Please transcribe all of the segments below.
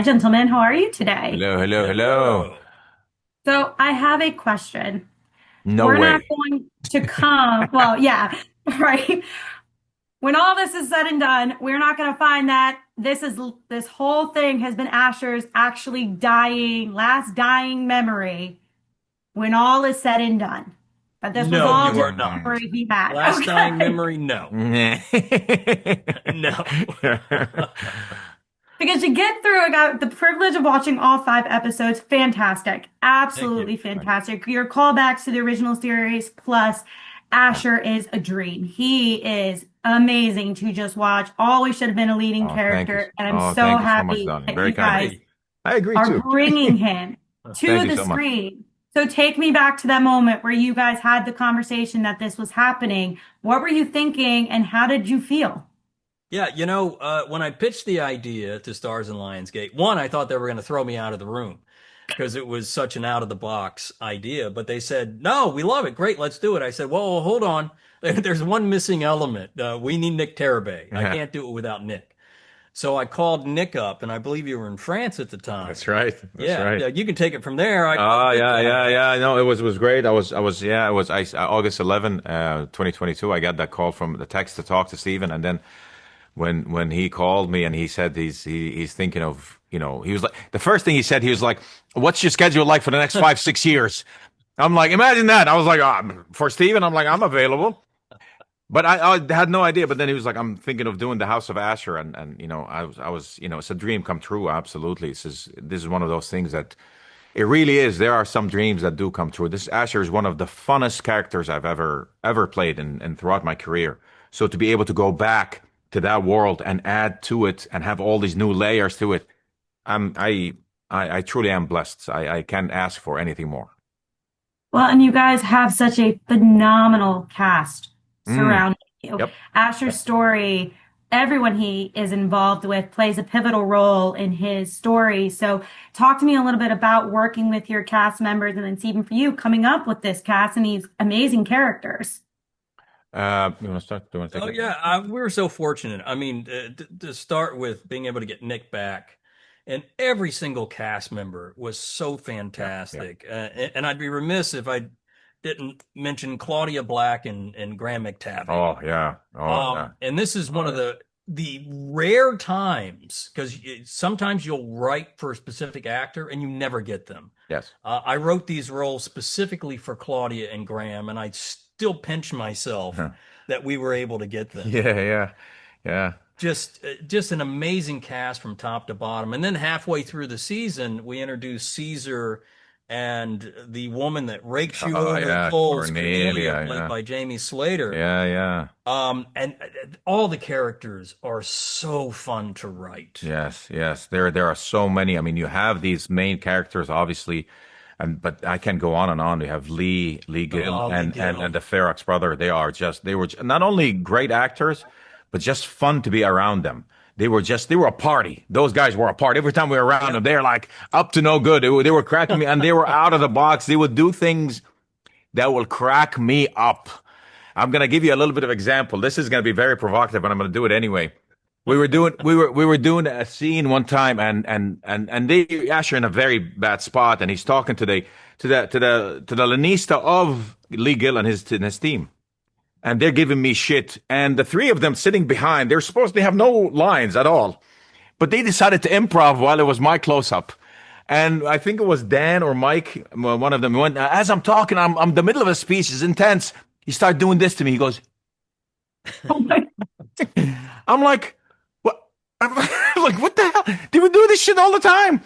Gentlemen, how are you today? Hello, hello, hello. Hello. So I have a question. No We're not way. going to come, well, yeah, right. When all this is said and done, we're not going to find that this whole thing has been Asher's actually last dying memory when all is said and done. That this was No, all you just are a not. memory he had. Last dying Okay. memory, no. No. Because you get through, I got the privilege of watching all 5 episodes. Fantastic. Thank you. Absolutely Thank you. fantastic. Your callbacks to the original series, plus Asher is a dream. He is amazing to just watch. Always should have been a leading Oh, thank you. character. And I'm Oh, so thank you so much, happy darling. that Very you I kind of you. guys agree. I agree are too. bringing him Thank to you the so much. screen. So take me back to that moment where you guys had the conversation that this was happening. What were you thinking and how did you feel? Yeah, when I pitched the idea to Stars and Lionsgate, one, I thought they were going to throw me out of the room because it was such an out of the box idea. But they said, no, we love it. Great, let's do it. I said, well, hold on. There's one missing element. We need Nick Tarabay. I Yeah, can't do it without Nick. So I called Nick up, and I believe you were in France at the that's time. right. That's Yeah, right. yeah, you can take it from there. I'd Oh, love yeah, to have yeah, that. yeah. No, it was great. Yeah, it was August 11, 2022. I got that call from the text to talk to Stephen, and then when he called me and he said he's thinking of, he was like, the first thing he said, he was like, "What's your schedule like for the next 5, 6 years?" I'm like, imagine that. I was like, for Steven, I'm like, I'm available. But I had no idea. But then he was like, I'm thinking of doing the House of Asher, and I was, it's a dream come true. Absolutely, this is one of those things that it really is. There are some dreams that do come true. This Asher is one of the funnest characters I've ever played, and throughout my career. So to be able to go back to that world and add to it and have all these new layers to it, I'm I truly am blessed. I can't ask for anything more. Well, and you guys have such a phenomenal cast Mm, surrounding you. yep. Asher's story, everyone he is involved with plays a pivotal role in his story. So, talk to me a little bit about working with your cast members and then even for you coming up with this cast and these amazing characters. You want to start? Do you want to take Oh it? yeah, we were so fortunate. I mean, to start with being able to get Nick back, and every single cast member was so Yeah, yeah. fantastic. And I'd be remiss if I didn't mention Claudia Black and Graham McTavish. Oh yeah. Oh yeah. And this is one of the rare times because sometimes you'll write for a specific actor and you never get them. Yes. I wrote these roles specifically for Claudia and Graham, and I still pinch myself that we were able to get them. Yeah, yeah, yeah. Just an amazing cast from top to bottom. And then halfway through the season, we introduced Caesar and the woman that rakes you Oh over the yeah, coals, Cornelia, Cornelia. played Yeah, by Jamie Slater. yeah, yeah. And all the characters are so fun to write. Yes, yes. There are so many. I mean, you have these main characters, obviously, and but I can go on and on. You have Lee Gill Oh, Lee and Gill. the Ferox brother. They were not only great actors, but just fun to be around them. They were a party. Those guys were a party. Every time we were around them, Yep. they're like up to no good. They were cracking me, and they were out of the box. They would do things that will crack me up. I'm gonna give you a little bit of example. This is gonna be very provocative, but I'm gonna do it anyway. We were doing a scene one time, and they Asher in a very bad spot, and he's talking to the Lanista of Lee Gill and his team, and they're giving me shit, and the three of them sitting behind, they're supposed to have no lines at all, but they decided to improv while it was my close up. And I think it was Dan or Mike, well, one of them went, as I'm talking, I'm in the middle of a speech, it's intense. He started doing this to me. He goes, Oh my, I'm like, what? I'm like, what the hell? They would do this shit all the time.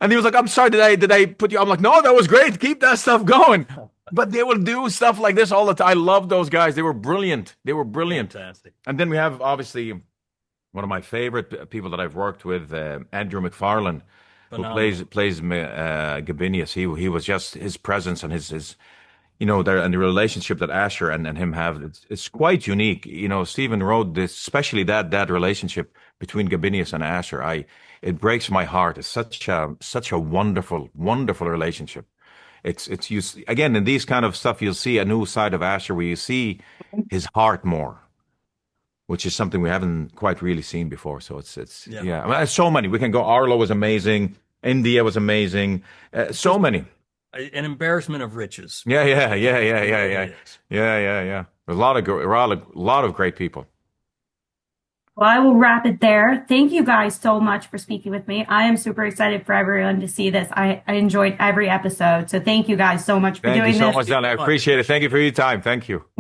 And he was like, I'm sorry, did I put you? I'm like, no, that was great. Keep that stuff going. But they will do stuff like this all the time. I love those guys. They were brilliant. They were brilliant. Fantastic. And then we have obviously one of my favorite people that I've worked with, Andrew McFarlane, who plays Phenomenal. plays Gabinius. He was just his presence and his there and the relationship that Asher and him have. It's quite unique. Stephen wrote this, especially that relationship between Gabinius and Asher. It breaks my heart. It's such a wonderful wonderful relationship. It's you again in these kind of stuff. You'll see a new side of Asher where you see his heart more which is something we haven't quite really seen before. So it's Yeah. yeah. I mean, there's so many. We can go. Arlo was amazing. India was amazing. So many. An embarrassment of riches. Yeah, yeah, yeah, yeah, It yeah, really yeah, is. yeah, yeah, yeah. A lot of great people. Well, I will wrap it there. Thank you guys so much for speaking with me. I am super excited for everyone to see this. I enjoyed every episode. So thank you guys so much for Thank you doing so this. much, Donna. I appreciate it. Thank you for your time. Thank you.